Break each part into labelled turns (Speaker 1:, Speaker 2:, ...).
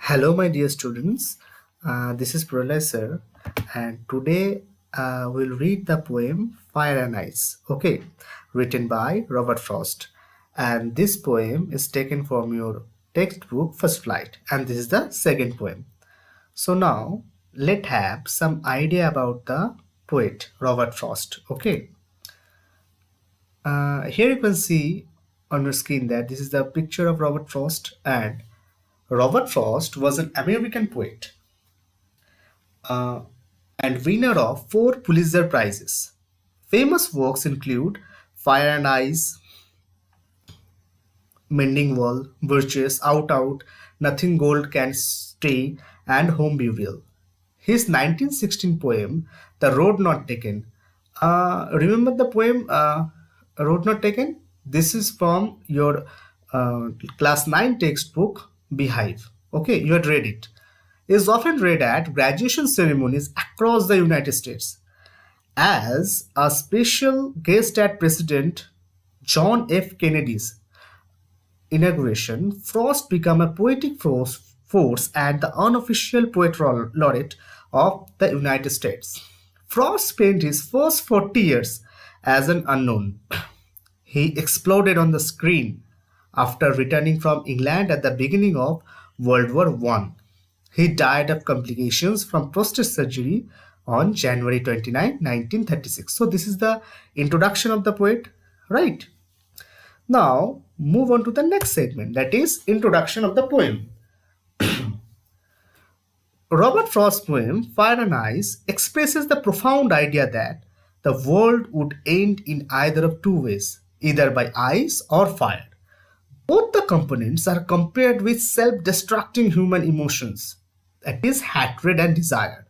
Speaker 1: Hello, my dear students. This is Pralay sir, and today we'll read the poem Fire and Ice, okay, written by Robert Frost. And this poem is taken from your textbook First Flight, and this is the second poem. So now let's have some idea about the poet Robert Frost, okay. Here you can see on your screen that this is the picture of Robert Frost, and Robert Frost was an American poet uh, and winner of four Pulitzer Prizes. Famous works include Fire and Ice, Mending Wall, Virtuous, Out Out, Nothing Gold Can Stay, and Home Burial. His 1916 poem, The Road Not Taken. Remember the poem Road Not Taken? This is from your class 9 textbook, Beehive. Okay, you had read it. Is often read at graduation ceremonies across the United States. As a special guest at President John F. Kennedy's inauguration, Frost became a poetic force and the unofficial poet laureate of the United States. Frost spent his first 40 years as an unknown. He exploded on the screen after returning from England at the beginning of World War I. He died of complications from prostate surgery on January 29, 1936. So, this is the introduction of the poet, right? Now, move on to the next segment, that is introduction of the poem. Robert Frost's poem Fire and Ice expresses the profound idea that the world would end in either of two ways, either by ice or fire. Both the components are compared with self-destructing human emotions, that is hatred and desire.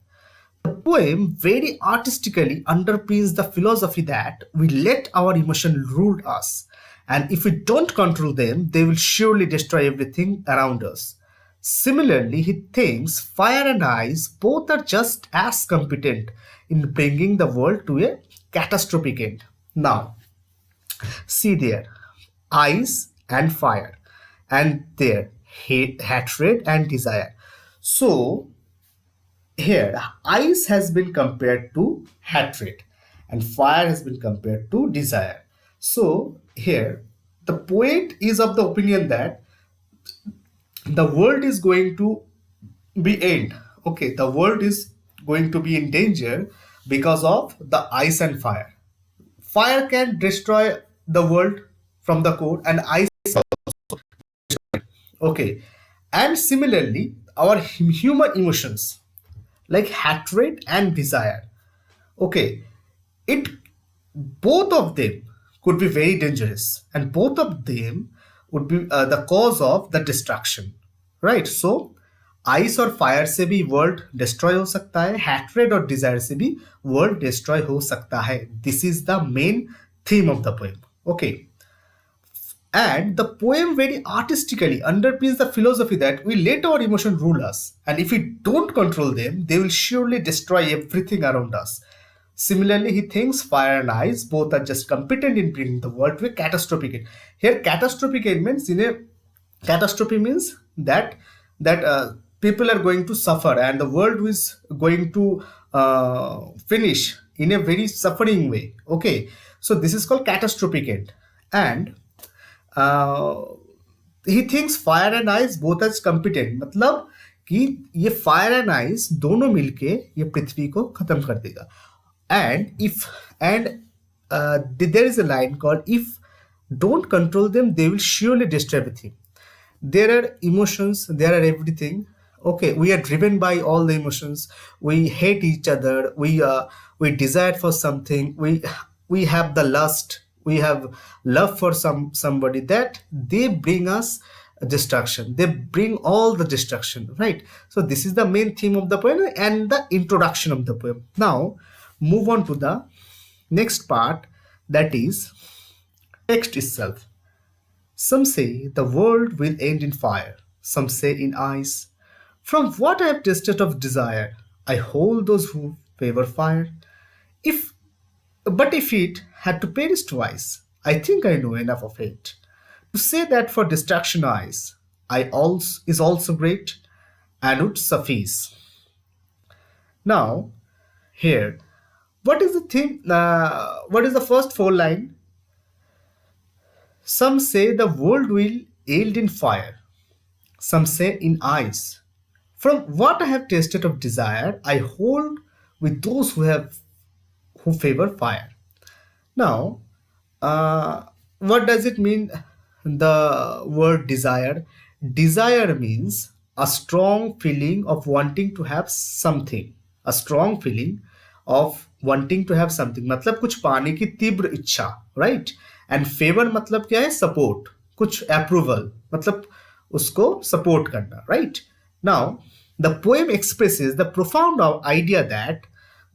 Speaker 1: The poem very artistically underpins the philosophy that we let our emotions rule us, and if we don't control them, they will surely destroy everything around us. Similarly, he thinks fire and ice both are just as competent in bringing the world to a catastrophic end. Now, see there, ice and fire, and there, hatred and desire. So, here, ice has been compared to hatred and fire has been compared to desire. So, here, the poet is of the opinion that the world is going to be end. Okay, the world is going to be in danger because of the ice and fire. Fire can destroy the world from the core, and ice. Okay, and similarly, our human emotions like hatred and desire. Okay, it both of them could be very dangerous, and both of them would be the cause of the destruction, right? So ice और fire से भी world destroy हो सकता है, hatred और Dzire से भी world destroy हो सकता है. This is the main theme of the poem. Okay, and the poem very artistically underpins the philosophy that we let our emotion rule us, and if we don't control them, they will surely destroy everything around us. Similarly, he thinks fire and ice both are just competent in bringing the world to a catastrophic end. Here, catastrophic end means in a catastrophe means that people are going to suffer and the world is going to finish in a very suffering way. Okay, so this is called catastrophic end, and he thinks fire and ice both as competent, मतलब कि ये fire and ice दोनों मिलके ये पृथ्वी को खत्म कर देगा. And if and there is a line called if don't control them they will surely destroy everything. There are emotions, there are everything. Okay, we are driven by all the emotions. We hate each other. We desire for something. We have the lust. We have love for somebody that they bring us destruction. They bring all the destruction, right? So this is the main theme of the poem and the introduction of the poem. Now move on to the next part, that is text itself. Some say the world will end in fire, some say in ice. From what I have tasted of desire, I hold those who favor fire. If but if it had to perish twice, I think I know enough of it to say that for destruction ice I also is also great, and would suffice. Now, here, what is the thing? What is the first four line? Some say the world will yield in fire. Some say in ice. From what I have tasted of desire, I hold with those who favor fire. Now, what does it mean? The word desire. Desire means a strong feeling of wanting to have something. A strong feeling of wanting to have something. मतलब कुछ पाने की तीव्र इच्छा, right? And favor मतलब क्या है? Support. कुछ approval. मतलब उसको support करना, right? Now, the poem expresses the profound idea that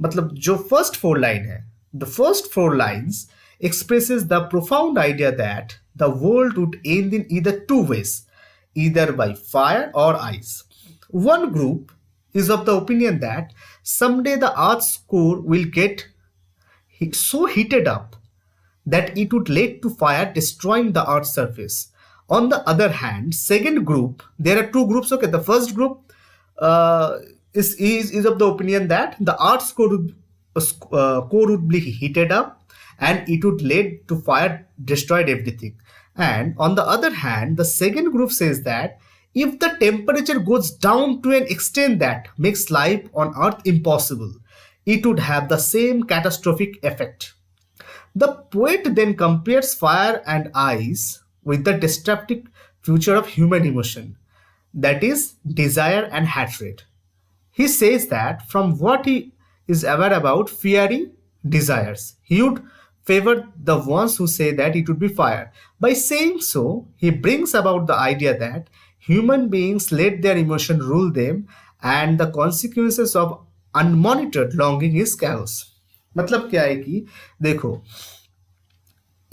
Speaker 1: मतलब जो फर्स्ट फोर लाइन है, the first four lines expresses the profound idea that the world would end in either two ways, either by fire or ice. One group is of the opinion that someday the earth's core will get so heated up that it would lead to fire destroying the earth's surface. On the other hand, second group, there are two groups. Okay, the first group uh, is of the opinion that the earth's core would be heated up and it would lead to fire, destroyed everything. And on the other hand, the second group says that if the temperature goes down to an extent that makes life on earth impossible, it would have the same catastrophic effect. The poet then compares fire and ice with the destructive future of human emotion, that is, desire and hatred. He says that from what he is aware about fiery desires, he would favor the ones who say that it would be fire. By saying so, he brings about the idea that human beings let their emotion rule them and the consequences of unmonitored longing is chaos. मतलब क्या है कि देखो,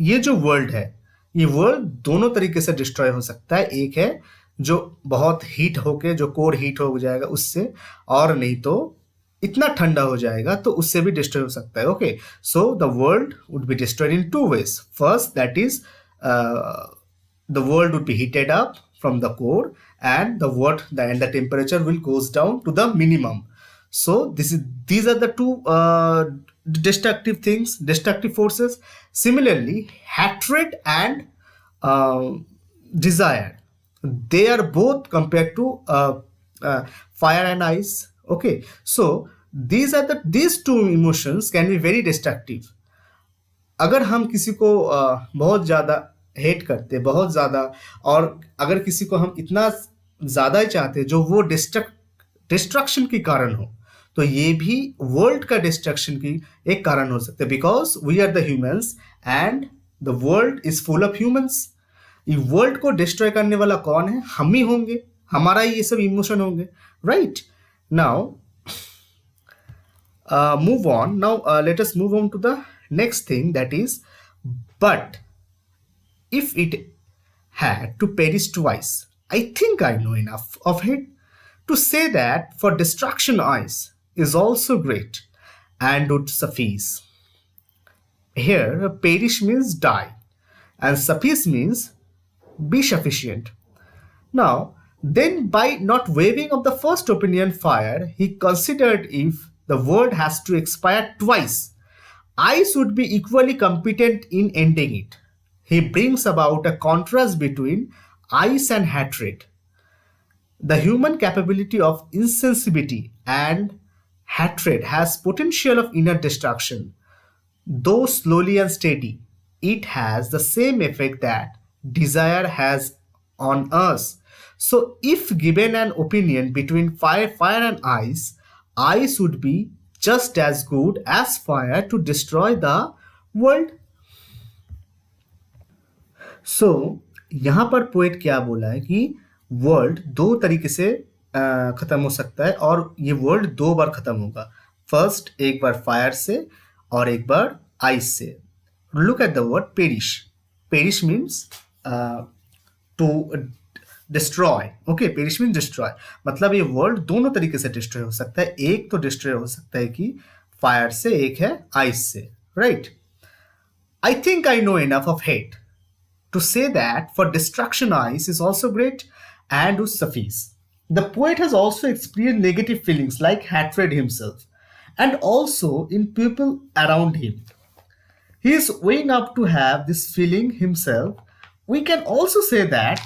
Speaker 1: ये जो world है, ये world दोनों तरीके से डिस्ट्रॉय हो सकता है. एक है जो बहुत हीट होके, जो कोर हीट हो जाएगा उससे, और नहीं तो इतना ठंडा हो जाएगा तो उससे भी डिस्ट्रॉय हो सकता है. Okay, so the world would be destroyed in two ways. First, that is the world would be heated up from the core and the temperature will goes down to the minimum. So these are the two destructive forces. Similarly, hatred and uh, desire, they are both compared to fire and ice. Okay, so these two emotions can be very destructive. अगर हम किसी को बहुत ज़्यादा hate करते, बहुत ज़्यादा, और अगर किसी को हम इतना ज़्यादा ही चाहते जो वो डिस्ट्रक्शन की कारण हो, तो ये भी वर्ल्ड का डिस्ट्रक्शन की एक कारण हो सकता है. Because we are the humans and the world is full of humans. ये वर्ल्ड को डिस्ट्रॉय करने वाला कौन है? हम ही होंगे, हमारा ही ये सब इमोशन होंगे, right? Now move on. Now let us move on to the next thing, that is, but if it had to perish twice, I think I know enough of it to say that for destruction ice is also great and would suffice. Here, perish means die, and suffice means be sufficient. Now, then by not waiving of the first opinion fire, he considered if the world has to expire twice, ice would be equally competent in ending it. He brings about a contrast between ice and hatred. The human capability of insensibility and hatred has potential of inner destruction. Though slowly and steady, it has the same effect that desire has on us. So, if given an opinion between fire and ice would be just as good as fire to destroy the world. So, यहाँ पर poet क्या बोला है कि world दो तरीके से खत्म हो सकता है, और ये वर्ल्ड दो बार खत्म होगा. फर्स्ट, एक बार फायर से और एक बार आइस से. Look at the word perish. Perish means to destroy. Okay, perish means destroy. मतलब ये वर्ल्ड दोनों तरीके से डिस्ट्रॉय हो सकता है. एक तो डिस्ट्रॉय हो सकता है कि फायर से, एक है आइस से, right? I think I know enough of hate to say that for destruction ice is also great and would suffice. The poet has also experienced negative feelings like hatred himself and also in people around him. He is weighing up to have this feeling himself. We can also say that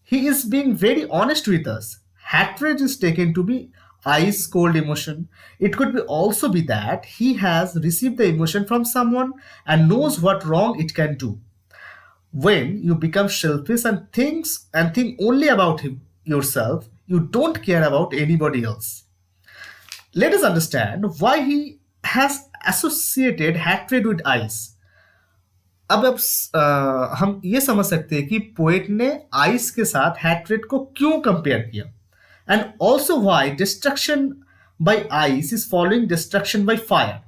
Speaker 1: he is being very honest with us. Hatred is taken to be ice cold emotion. It could be also be that he has received the emotion from someone and knows what wrong it can do. When you become selfish and think only about yourself, you don't care about anybody else. Let us understand why he has associated hatred with ice. हम ये समझ सकते हैं कि poet ने ice के साथ hatred को क्यों कंपेयर किया and also why destruction by ice is following destruction by fire.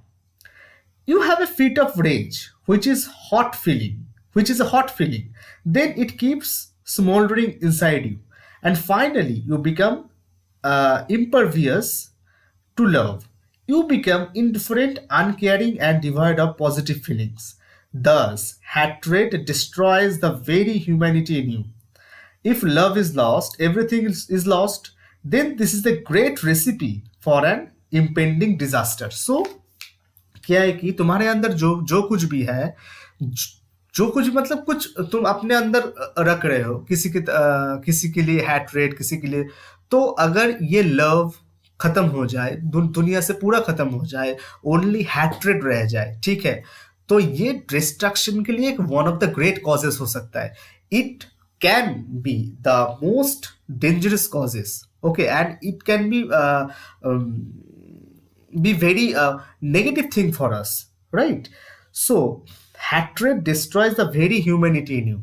Speaker 1: You have a fit of rage which is a hot feeling, then it keeps smoldering inside you, and finally you become impervious to love. You become indifferent, uncaring, and devoid of positive feelings. Thus, hatred destroys the very humanity in you. If love is lost, everything is lost, then this is the great recipe for an impending disaster. So, क्या है कि तुम्हारे अंदर जो जो कुछ भी है, जो कुछ मतलब कुछ तुम अपने अंदर रख रहे हो, किसी के लिए हैट्रेड, किसी के लिए, तो अगर ये लव खत्म हो जाए, दुनिया से पूरा खत्म हो जाए, ओनली हैट्रेड रह जाए, ठीक है, तो ये डिस्ट्रक्शन के लिए एक one of the great causes हो सकता है. It can be the most dangerous causes. Okay, and it can be very negative thing for us, right? So hatred destroys the very humanity in you.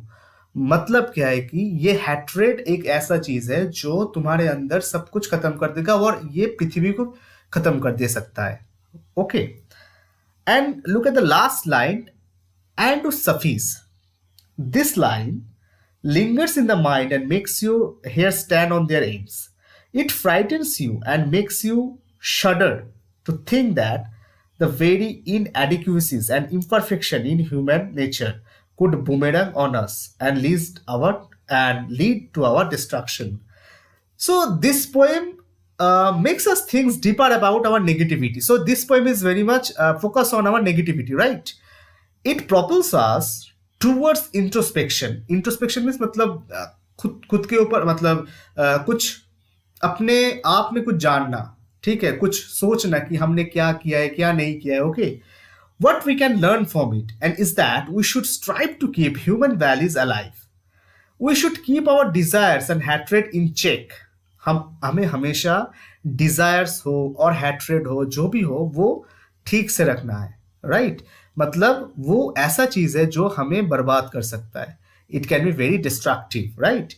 Speaker 1: मतलब क्या है कि ये hatred एक ऐसा चीज है जो तुम्हारे अंदर सब कुछ खत्म कर देगा और ये पृथ्वी को खत्म कर दे सकता है. Okay, and look at the last line, and to suffice. This line lingers in the mind and makes your hair stand on their ends. It frightens you and makes you shudder to think that the very inadequacies and imperfection in human nature could boomerang on us and lead to our destruction. So this poem makes us think deeper about our negativity. So this poem is very much focused on our negativity, right? It propels us towards introspection. Introspection means मतलब खुद के ऊपर मतलब कुछ अपने आप में कुछ जानना, ठीक है, कुछ सोचना कि हमने क्या किया है, क्या नहीं किया है. Okay, what we can learn from it and is that we should strive to keep human values alive. We should keep our desires and hatred in check. हमें हमेशा desires हो और hatred हो, जो भी हो, वो ठीक से रखना है, right? मतलब वो ऐसा चीज है जो हमें बर्बाद कर सकता है. It can be very destructive, right?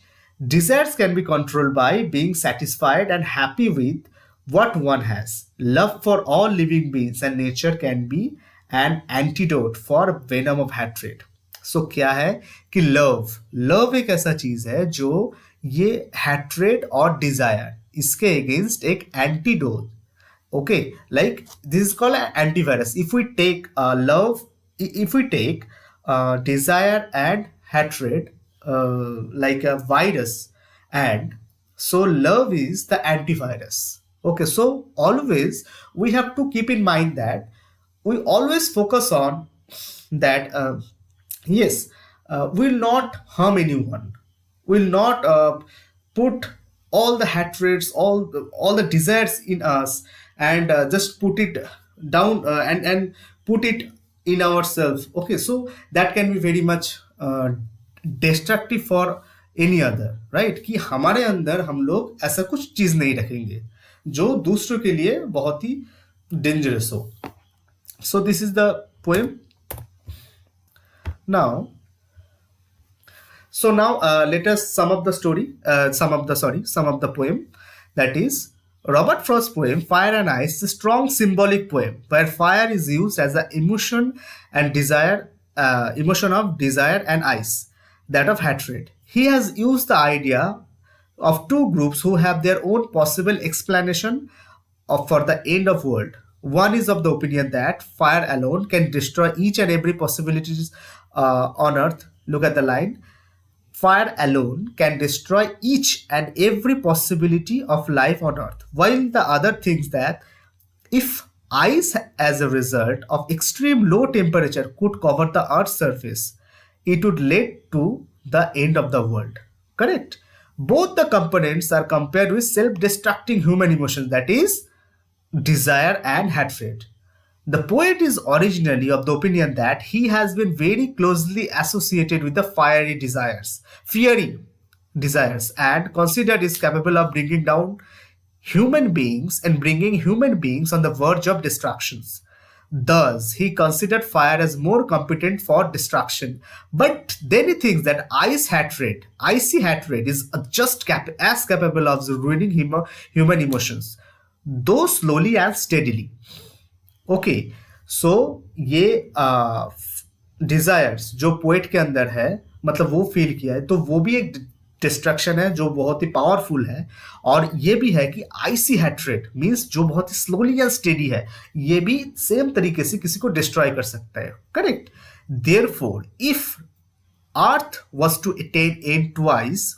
Speaker 1: Desires can be controlled by being satisfied and happy with what one has. Love for all living beings and nature can be an antidote for venom of hatred. So क्या है कि love एक ऐसा चीज है जो ये hatred और desire इसके against एक antidote. Okay, like this is called an antivirus. If we take if we take desire and hatred like a virus, and so love is the antivirus. Okay, so always we have to keep in mind that we always focus on that. Yes, will not harm anyone, will not put all the hatreds, all the desires in us, and just put it down and put it in ourselves. Okay, so that can be very much destructive for any other, right? कि हमारे अंदर हम लोग ऐसा कुछ चीज नहीं रखेंगे जो दूसरों के लिए बहुत ही डेंजरस हो. So this is the poem. Now let us sum up the poem. That is, Robert Frost's poem Fire and Ice is a strong symbolic poem where fire is used as the emotion of desire, and ice that of hatred. He has used the idea of two groups who have their own possible explanation for the end of world. One is of the opinion that fire alone can destroy each and every possibilities on earth. Look at the line. fire alone can destroy each and every possibility of life on earth, while the other thinks that if ice as a result of extreme low temperature could cover the earth's surface, it would lead to the end of the world. Correct? Both the components are compared with self-destructing human emotions, that is desire and hatred. The poet is originally of the opinion that he has been very closely associated with the fiery desires, and considered is capable of bringing down human beings and bringing human beings on the verge of destructions. Thus, he considered fire as more competent for destruction. But then he thinks that icy hatred, is as capable of ruining human emotions, though slowly and steadily. Okay so ये desires जो poet के अंदर है, मतलब वो feel किया है, तो वो भी एक डिस्ट्रक्शन है जो बहुत ही पावरफुल है। और ये भी है कि आईसी हैट्रेड मींस जो बहुत ही स्लोली एंड स्टेडी है, ये भी सेम तरीके से किसी को डिस्ट्रॉय कर सकता है। Correct? Therefore if earth was to end twice,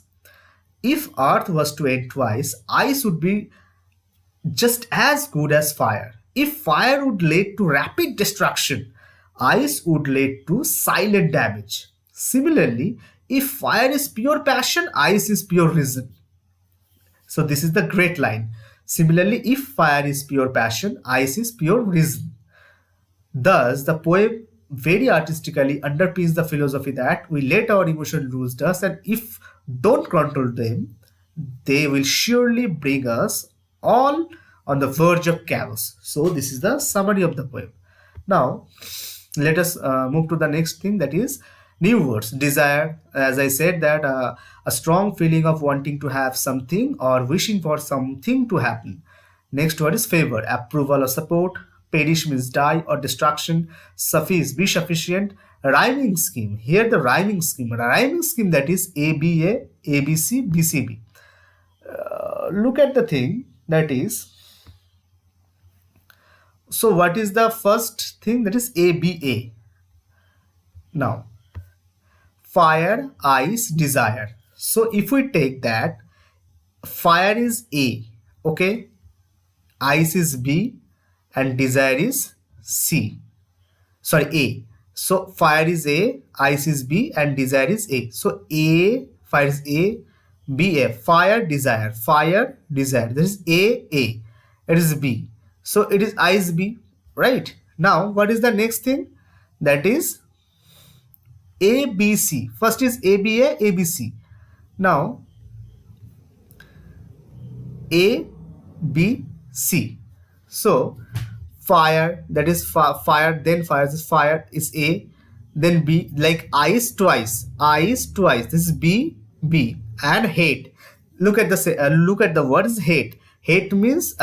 Speaker 1: ice would be just as good as fire. If fire would lead to rapid destruction, ice would lead to silent damage. Similarly, if fire is pure passion, ice is pure reason. So this is the great line. Similarly, if fire is pure passion, ice is pure reason. Thus, the poem very artistically underpins the philosophy that we let our emotion lose us, and if don't control them, they will surely bring us all on the verge of chaos. So this is the summary of the poem. Now, let us move to the next thing, that is new words. Desire, as I said, that a strong feeling of wanting to have something or wishing for something to happen. Next word is favor, approval or support. Perish means die or destruction. Suffice, be sufficient. Rhyming scheme, here the rhyming scheme, that is ABA, ABC, BCB. Look at the thing, that is, so what is the first thing, that is ABA. Now, fire, ice, desire. So if we take that, fire is A, okay, ice is B, and desire is C. Sorry, A. So fire is A, ice is B, and desire is A. So A, fire is A, B, A. Fire, desire. This is A, A. It is B. So it is ice B, right? Now, what is the next thing? That is ABC. First is ABA, ABC. Now, A, B, C. So, fire, that is fire, then fire is A, then B, like ice twice, this is B, B, and hate. Look at the word is hate. Hate means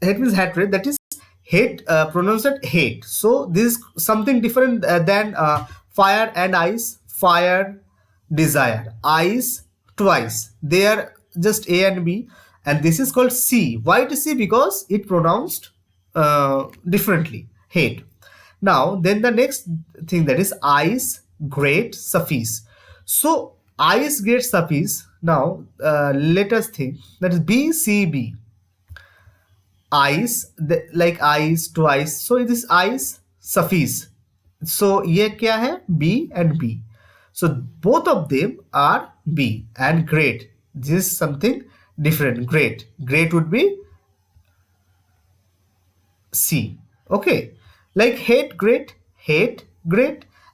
Speaker 1: hatred, that is hate, pronounced hate. So this is something different than fire and ice. Fire, desire, ice twice, they are just A and B, and this is called C. Why it is C? Because it pronounced differently, hate. Now then the next thing, that is ice, great, suffice. So ice, great, suffice. Now let us think, that is BCB. Ice, like ice twice, so it is ice, suffice. So ये क्या है? B and B. So both of them are B. And great, this is something different. Great would be C. Okay, like hate, great,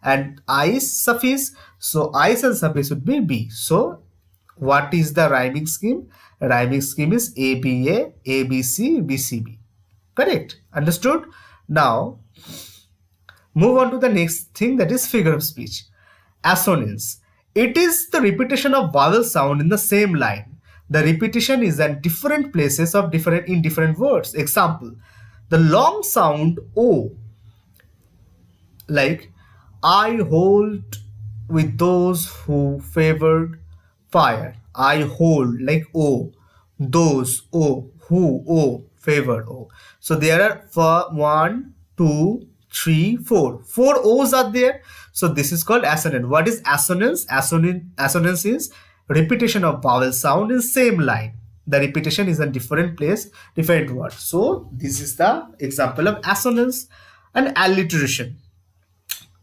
Speaker 1: and ice, suffice. So ice and suffice would be B. So what is the rhyming scheme? Rhyming scheme is ABA, ABC, BCB. Correct? Understood? Now, move on to the next thing, that is figure of speech. Assonance. It is the repetition of vowel sound in the same line. The repetition is at different places in different words. Example, the long sound O, like I hold with those who favored fire. I hold, like O, those, O, who, O, favored, O. So there are 1, 2, 3, 4. Four O's are there. So this is called assonance. What is assonance? Assonance is repetition of vowel sound in same line. The repetition is in different place, different word. So this is the example of assonance. And alliteration.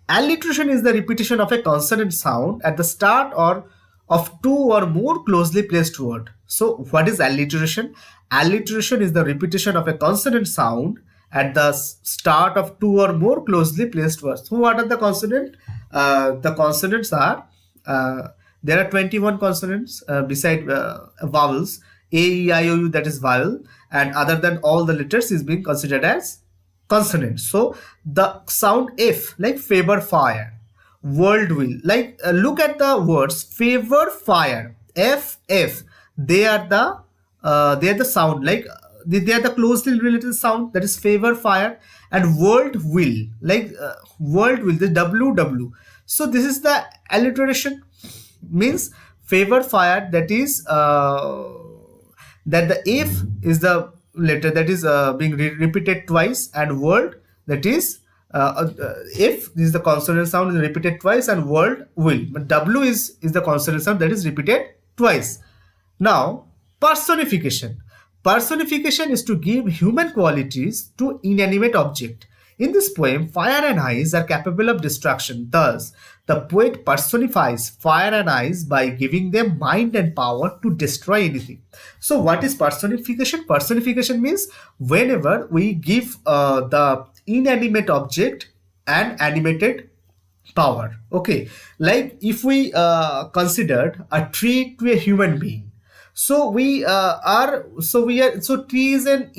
Speaker 1: Alliteration is the repetition of a consonant sound at the start or of two or more closely placed word. So what is alliteration? Alliteration is the repetition of a consonant sound at the start of two or more closely placed words. So what are the consonant? The consonants are, there are 21 consonants beside vowels. A, E, I, O, U, that is vowel, and other than all the letters is being considered as consonant. So the sound F, like favor fire, world will, like look at the words favor fire, F, F. They are the sound, like they are the closely related sound, that is favor fire. And world will, like world will, the W, W. So this is the alliteration, means favor fire, that is that the F is the letter that is being repeated twice, and word, that is if this is the consonant sound is repeated twice, and word will, but W is the consonant sound that is repeated twice. Now personification. Personification is to give human qualities to inanimate object. In this poem, fire and ice are capable of destruction. Thus, the poet personifies fire and ice by giving them mind and power to destroy anything. So, what is personification? Personification means whenever we give the inanimate object an animated power. Okay, like if we considered a tree to a human being, so tree is an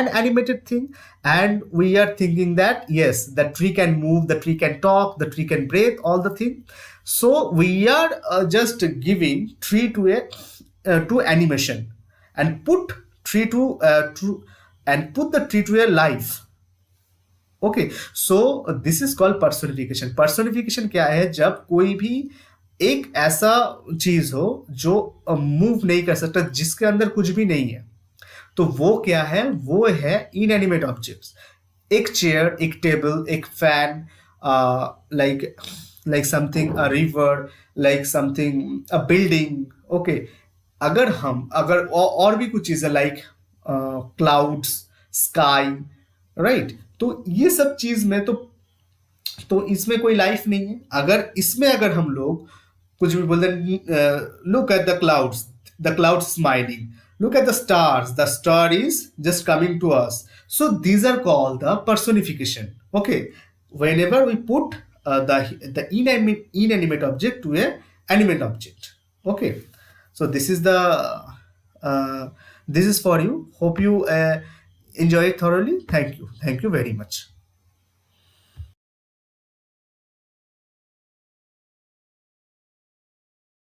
Speaker 1: animated thing, and we are thinking that yes, the tree can move, the tree can talk, the tree can breathe, all the thing. So we are just giving tree to a to animation, and put tree to and put the tree to a life. Okay, so this is called personification. Personification क्या है? जब कोई भी एक ऐसा चीज हो जो मूव नहीं कर सकता, जिसके अंदर कुछ भी नहीं है, तो वो क्या है? वो है इनएनिमेट ऑब्जेक्ट्स. एक चेयर, एक टेबल, एक fan, like something, a river, like something, a building. Okay, अगर और भी कुछ चीजें लाइक क्लाउड्स, स्काई, राइट. तो ये सब चीज में तो इसमें कोई लाइफ नहीं है. अगर हम लोग कुछ भी बोलते हैं, look at the clouds smiling, look at the star is just coming to us. So these are called the personification. Okay, whenever we put the inanimate object to a animate object. Okay, so this is for you. Hope you enjoy it thoroughly. Thank you very much.